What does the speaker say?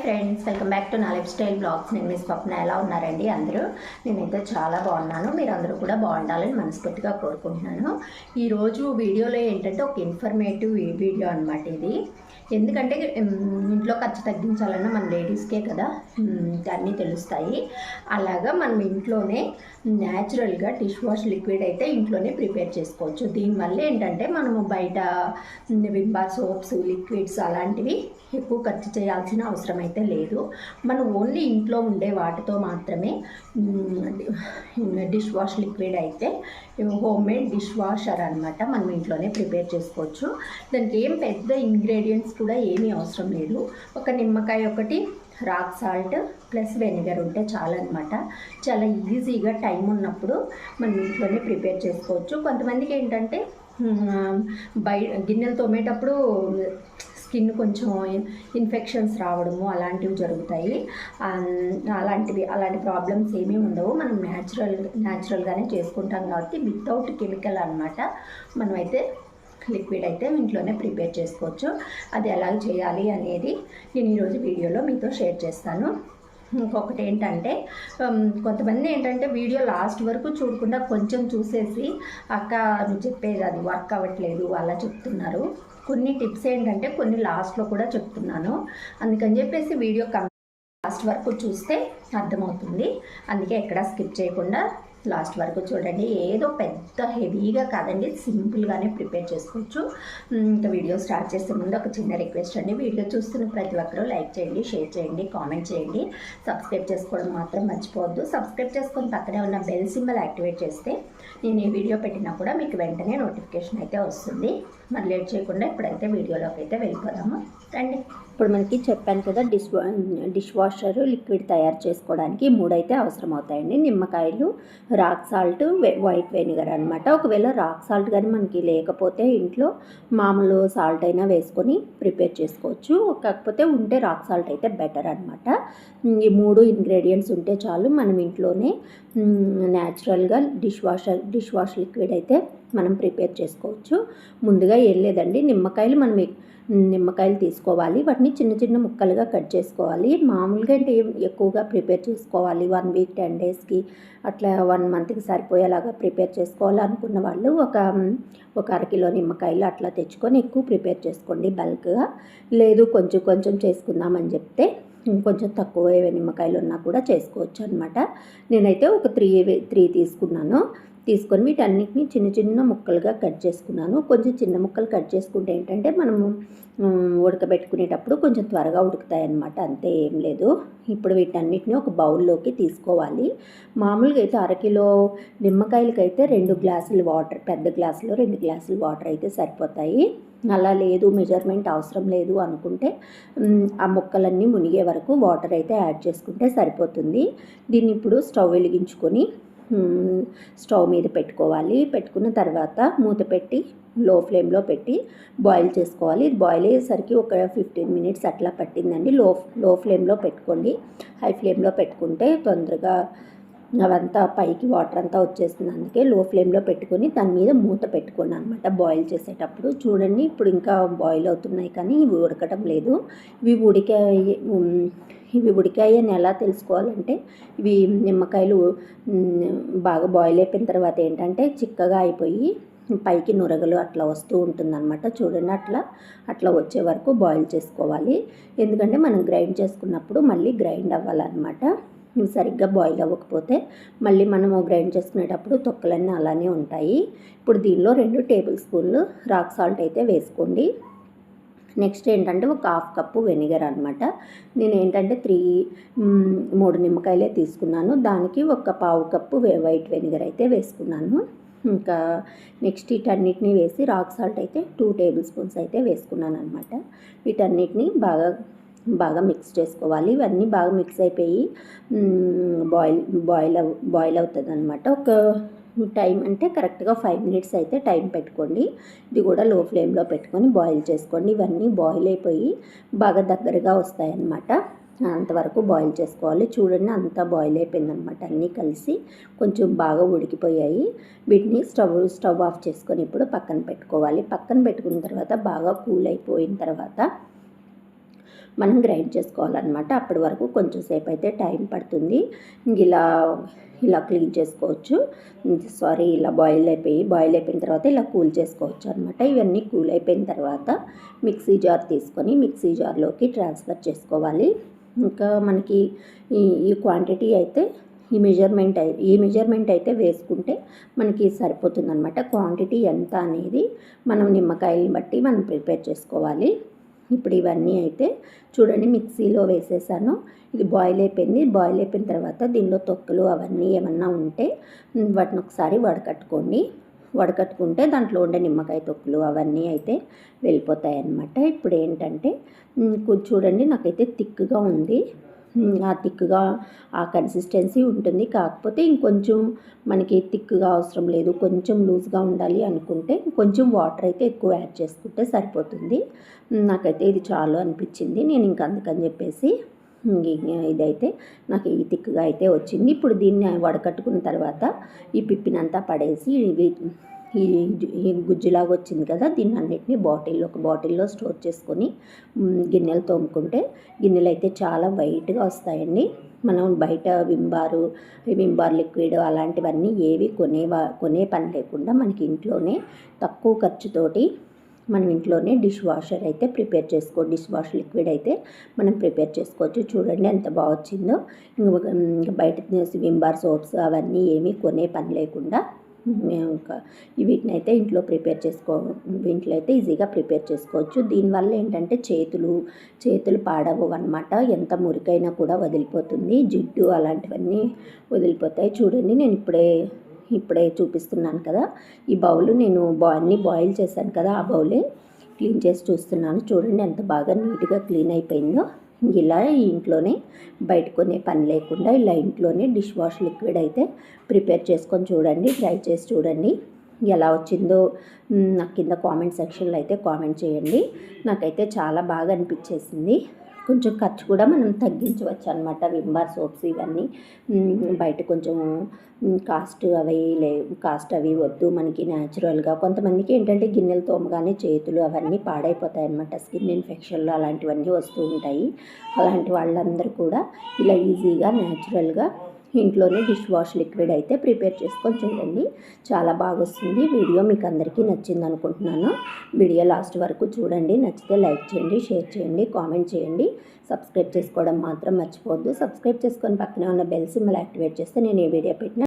Friends, welcome back to నా life style blogs. నేను మీ స్వప్న. ఎలా ఉన్నారండి అందరూ? నేనైతే చాలా బాగున్నాను. మీరు అందరూ కూడా బాగుండాలని మనస్ఫూర్తిగా కోరుకుంటున్నాను. ఈరోజు వీడియోలో ఏంటంటే ఒక ఇన్ఫర్మేటివ్ వీడియో అనమాట ఇది. ఎందుకంటే ఇంట్లో ఖర్చు తగ్గించాలన్నా మన లేడీస్కే కదా అన్నీ తెలుస్తాయి. అలాగా మనం ఇంట్లోనే న్యాచురల్గా డిష్ వాష్ లిక్విడ్ అయితే ఇంట్లోనే ప్రిపేర్ చేసుకోవచ్చు. దీనివల్ల ఏంటంటే మనము బయట విమ్ బార్ సోప్స్, లిక్విడ్స్ అలాంటివి ఎక్కువ ఖర్చు చేయాల్సిన అవసరం అయితే లేదు. మనం ఓన్లీ ఇంట్లో ఉండే వాటితో మాత్రమే డిష్ వాష్ లిక్విడ్ అయితే హోమ్ మేడ్ డిష్ వాషర్ అనమాట మనం ఇంట్లోనే ప్రిపేర్ చేసుకోవచ్చు. దానికి ఏం పెద్ద ఇంగ్రీడియంట్స్ కూడా ఏమీ అవసరం లేదు. ఒక నిమ్మకాయ ఒకటి, రాక్ సాల్ట్ ప్లస్ వెనిగర్ ఉంటే చాలన్నమాట. చాలా ఈజీగా టైం ఉన్నప్పుడు మనం ఇంట్లోనే ప్రిపేర్ చేసుకోవచ్చు. కొంతమందికి ఏంటంటే గిన్నెలు తోమేటప్పుడు స్కిన్ కొంచెం ఇన్ఫెక్షన్స్ రావడము అలాంటివి జరుగుతాయి. అలాంటి ప్రాబ్లమ్స్ ఏమీ ఉండవు. మనం న్యాచురల్గానే చేసుకుంటాం కాబట్టి వితౌట్ కెమికల్ అనమాట. మనమైతే లిక్విడ్ అయితే ఇంట్లోనే ప్రిపేర్ చేసుకోవచ్చు. అది ఎలా చేయాలి అనేది నేను ఈరోజు వీడియోలో మీతో షేర్ చేస్తాను. ఇంకొకటి ఏంటంటే కొంతమంది ఏంటంటే వీడియో లాస్ట్ వరకు చూడకుండా కొంచెం చూసేసి అక్క నువ్వు చెప్పేది అది వర్క్ అవ్వట్లేదు అలా చెప్తున్నారు. కొన్ని టిప్స్ ఏంటంటే కొన్ని లాస్ట్లో కూడా చెప్తున్నాను. అందుకని చెప్పేసి వీడియో లాస్ట్ వరకు చూస్తే అర్థమవుతుంది. అందుకే ఎక్కడా స్కిప్ చేయకుండా లాస్ట్ వరకు చూడండి. ఏదో పెద్ద హెవీగా కాదండి, సింపుల్గానే ప్రిపేర్ చేసుకోవచ్చు. ఇంకా వీడియో స్టార్ట్ చేసే ముందు ఒక చిన్న రిక్వెస్ట్ అండి. వీడియో చూస్తున్న ప్రతి ఒక్కరూ లైక్ చేయండి, షేర్ చేయండి, కామెంట్ చేయండి. సబ్స్క్రైబ్ చేసుకోవడం మాత్రం మర్చిపోవద్దు. సబ్స్క్రైబ్ చేసుకొని పక్కనే ఉన్న బెల్ సింబల్ యాక్టివేట్ చేస్తే నేను ఈ వీడియో పెట్టినా కూడా మీకు వెంటనే నోటిఫికేషన్ అయితే వస్తుంది. మరి లేట్ చేయకుండా ఇప్పుడైతే వీడియోలోకి అయితే వెళ్ళిపోదాము రండి. ఇప్పుడు మనకి చెప్పాను కదా డిష్ వాషర్ లిక్విడ్ తయారు చేసుకోవడానికి 3 అయితే అవసరం అవుతాయండి. నిమ్మకాయలు, రాక్ సాల్ట్, వైట్ వెనిగర్ అనమాట. ఒకవేళ రాక్ సాల్ట్ కానీ మనకి లేకపోతే ఇంట్లో మామూలు సాల్ట్ అయినా వేసుకొని ప్రిపేర్ చేసుకోవచ్చు. కాకపోతే ఉంటే రాక్ సాల్ట్ అయితే బెటర్ అనమాట. ఈ 3 ఇంగ్రీడియంట్స్ ఉంటే చాలు. మనం ఇంట్లోనే న్యాచురల్గా డిష్ వాష్ లిక్విడ్ అయితే మనం ప్రిపేర్ చేసుకోవచ్చు. ముందుగా ఏం లేదండి, నిమ్మకాయలు తీసుకోవాలి. వాటిని చిన్న చిన్న ముక్కలుగా కట్ చేసుకోవాలి. మామూలుగా అంటే ఎక్కువగా ప్రిపేర్ చేసుకోవాలి 1 వీక్ 10 డేస్కి అట్లా 1 మంత్కి సరిపోయేలాగా ప్రిపేర్ చేసుకోవాలి అనుకున్న వాళ్ళు ఒక అరకిలో నిమ్మకాయలు అట్లా తెచ్చుకొని ఎక్కువ ప్రిపేర్ చేసుకోండి బల్క్గా. లేదు కొంచెం చేసుకుందామని చెప్తే కొంచెం తక్కువ నిమ్మకాయలు ఉన్నా కూడా చేసుకోవచ్చు అనమాట. నేనైతే ఒక 3 తీసుకొని వీటన్నిటిని చిన్న చిన్న ముక్కలుగా కట్ చేసుకున్నాను. కొంచెం చిన్న ముక్కలు కట్ చేసుకుంటే ఏంటంటే మనము ఉడకబెట్టుకునేటప్పుడు కొంచెం త్వరగా ఉడుకుతాయి అన్నమాట. అంతే, ఏం లేదు. ఇప్పుడు వీటన్నిటిని ఒక బౌల్లోకి తీసుకోవాలి. మామూలుగా అయితే అరకిలో నిమ్మకాయలకైతే 2 గ్లాసులు వాటర్, పెద్ద గ్లాసులో 2 గ్లాసులు వాటర్ అయితే సరిపోతాయి. అలా లేదు, మెజర్మెంట్ అవసరం లేదు అనుకుంటే ఆ ముక్కలన్నీ మునిగే వరకు వాటర్ అయితే యాడ్ చేసుకుంటే సరిపోతుంది. దీన్ని ఇప్పుడు స్టవ్ వెలిగించుకొని స్టవ్ మీద పెట్టుకోవాలి. పెట్టుకున్న తర్వాత మూత పెట్టి లో ఫ్లేమ్లో పెట్టి బాయిల్ చేసుకోవాలి. ఇది బాయిల్ అయ్యేసరికి ఒక 15 మినిట్స్ అట్లా పట్టిందండి. లో ఫ్లేమ్లో పెట్టుకోండి. హై ఫ్లేమ్లో పెట్టుకుంటే తొందరగా అవంతా పైకి వాటర్ అంతా వచ్చేస్తుంది. అందుకే లో ఫ్లేమ్లో పెట్టుకొని దాని మీద మూత పెట్టుకోండి అనమాట బాయిల్ చేసేటప్పుడు. చూడండి, ఇప్పుడు ఇంకా బాయిల్ అవుతున్నాయి కానీ ఇవి ఉడకటం లేదు. ఇవి ఉడికాయని ఎలా తెలుసుకోవాలంటే ఇవి నిమ్మకాయలు బాగా బాయిల్ అయిపోయిన తర్వాత ఏంటంటే చిక్కగా అయిపోయి పైకి నురగలు అట్లా వస్తూ ఉంటుందన్నమాట. చూడండి, అట్లా వచ్చే వరకు బాయిల్ చేసుకోవాలి. ఎందుకంటే మనం గ్రైండ్ చేసుకున్నప్పుడు మళ్ళీ గ్రైండ్ అవ్వాలన్నమాట. ఇవి సరిగ్గా బాయిల్ అవ్వకపోతే మళ్ళీ మనము గ్రైండ్ చేసుకునేటప్పుడు తొక్కలన్నీ అలానే ఉంటాయి. ఇప్పుడు దీనిలో 2 టేబుల్ స్పూన్లు రాక్ సాల్ట్ అయితే వేసుకోండి. నెక్స్ట్ ఏంటంటే ఒక 1/2 కప్పు వెనిగర్ అనమాట. నేను ఏంటంటే 3 నిమ్మకాయలే తీసుకున్నాను. దానికి ఒక 1/2 కప్పు వైట్ వెనిగర్ అయితే వేసుకున్నాను. ఇంకా నెక్స్ట్ వీటన్నిటిని వేసి రాక్ సాల్ట్ అయితే 2 టేబుల్ స్పూన్స్ అయితే వేసుకున్నాను అనమాట. వీటన్నిటిని బాగా మిక్స్ చేసుకోవాలి. ఇవన్నీ బాగా మిక్స్ అయిపోయి బాయిల్ అవుతుంది అనమాట. ఒక టైం అంటే కరెక్ట్గా 5 మినిట్స్ అయితే టైం పెట్టుకోండి. ఇది కూడా లో ఫ్లేమ్లో పెట్టుకొని బాయిల్ చేసుకోండి. ఇవన్నీ బాయిల్ అయిపోయి బాగా దగ్గరగా వస్తాయన్నమాట. అంతవరకు బాయిల్ చేసుకోవాలి. చూడండి, అంతా బాయిల్ అయిపోయిందనమాట. అన్నీ కలిసి కొంచెం బాగా ఉడికిపోయాయి. వీటిని స్టవ్ ఆఫ్ చేసుకొని ఇప్పుడు పక్కన పెట్టుకోవాలి. పక్కన పెట్టుకున్న తర్వాత బాగా కూల్ అయిపోయిన తర్వాత మనం గ్రైండ్ చేసుకోవాలన్నమాట. అప్పటి వరకు కొంచెం సేపు అయితే టైం పడుతుంది. ఇలా ఇలా క్లీన్ చేసుకోవచ్చు. ఇలా బాయిల్ అయిపోయిన తర్వాత ఇలా కూల్ చేసుకోవచ్చు అనమాట. ఇవన్నీ కూల్ అయిపోయిన తర్వాత మిక్సీ జార్ తీసుకొని మిక్సీ జార్లోకి ట్రాన్స్ఫర్ చేసుకోవాలి. ఇంకా మనకి ఈ క్వాంటిటీ అయితే ఈ మెజర్మెంట్ అయితే వేసుకుంటే మనకి సరిపోతుందన్నమాట. క్వాంటిటీ ఎంత అనేది మనం నిమ్మకాయలను బట్టి మనం ప్రిపేర్ చేసుకోవాలి. ఇప్పుడు ఇవన్నీ అయితే చూడండి మిక్సీలో వేసేసాను. ఇది బాయిల్ అయిపోయిన తర్వాత దీనిలో తొక్కలు అవన్నీ ఏమన్నా ఉంటే వాటిని ఒకసారి వడకట్టుకుంటే దాంట్లో ఉండే నిమ్మకాయ తొక్కులు అవన్నీ అయితే వెళ్ళిపోతాయి అన్నమాట. ఇప్పుడు ఏంటంటే చూడండి నాకైతే థిక్గా ఉంది. ఆ థిక్గా ఆ కన్సిస్టెన్సీ ఉంటుంది. కాకపోతే ఇంకొంచెం మనకి థిక్గా అవసరం లేదు, కొంచెం లూజ్గా ఉండాలి అనుకుంటే కొంచెం వాటర్ అయితే ఎక్కువ యాడ్ చేసుకుంటే సరిపోతుంది. నాకైతే ఇది చాలు అనిపించింది. నేను ఇంక అందుకని చెప్పేసి ఇదైతే నాకు ఈ థిక్గా అయితే వచ్చింది. ఇప్పుడు దీన్ని వడకట్టుకున్న తర్వాత ఈ పిప్పినంతా పడేసి ఈ గుజ్జులాగా వచ్చింది కదా, దీన్ని అన్నిటినీ ఒక బాటిల్లో స్టోర్ చేసుకొని గిన్నెలు తోముకుంటే గిన్నెలు అయితే చాలా వైట్గా వస్తాయండి. మనం బయట విమ్ బార్ లిక్విడ్ అలాంటివన్నీ ఏవి కొనే పని లేకుండా మనకి ఇంట్లోనే తక్కువ ఖర్చుతోటి మనం ఇంట్లోనే డిష్ వాష్ లిక్విడ్ అయితే మనం ప్రిపేర్ చేసుకోవచ్చు. చూడండి ఎంత బాగా వచ్చిందో. బయట విమ్ బార్ సోప్స్ అవన్నీ ఏమీ కొనే పని లేకుండా ఇంకా వీటిని అయితే ఇంట్లో అయితే ఈజీగా ప్రిపేర్ చేసుకోవచ్చు. దీనివల్ల ఏంటంటే చేతులు పాడవు అన్నమాట. ఎంత మురికైనా కూడా వదిలిపోతుంది, జిడ్డు అలాంటివన్నీ వదిలిపోతాయి. చూడండి నేను ఇప్పుడే చూపిస్తున్నాను కదా, ఈ బౌల్ నేను అన్నీ బాయిల్ చేశాను కదా, ఆ బౌలే క్లీన్ చేసి చూస్తున్నాను. చూడండి ఎంత బాగా నీట్గా క్లీన్ అయిపోయిందో. ఇలా ఇంట్లోనే బయట కొనే పని లేకుండా ఇలా ఇంట్లోనే డిష్ వాష్ లిక్విడ్ అయితే ప్రిపేర్ చేసుకొని చూడండి, ట్రై చేసి చూడండి. ఎలా వచ్చిందో నాకు కింద కామెంట్ సెక్షన్లో అయితే కామెంట్ చేయండి. నాకైతే చాలా బాగా అనిపించేసింది. కొంచెం ఖర్చు కూడా మనం తగ్గించవచ్చు అనమాట. విమ్ బార్ సోప్స్ ఇవన్నీ బయట కొంచెం కాస్ట్ అవి వద్దు, మనకి న్యాచురల్గా. కొంతమందికి ఏంటంటే గిన్నెలు తోమగానే చేతులు అవన్నీ పాడైపోతాయి అన్నమాట, స్కిన్ ఇన్ఫెక్షన్లు అలాంటివన్నీ వస్తూ ఉంటాయి. అలాంటి వాళ్ళందరూ కూడా ఇలా ఈజీగా న్యాచురల్గా ఇంట్లోనే డిష్ వాష్ లిక్విడ్ అయితే ప్రిపేర్ చేసుకొని చూడండి, చాలా బాగా వస్తుంది. వీడియో మీకు అందరికీ నచ్చింది అనుకుంటున్నాను. వీడియో లాస్ట్ వరకు చూడండి. నచ్చితే లైక్ చేయండి, షేర్ చేయండి, కామెంట్ చేయండి. సబ్స్క్రైబ్ చేసుకోవడం మాత్రం మర్చిపోవద్దు. సబ్స్క్రైబ్ చేసుకొని పక్కనే ఉన్న బెల్ సింబల్ యాక్టివేట్ చేస్తే నేను ఏ వీడియో పెట్టినా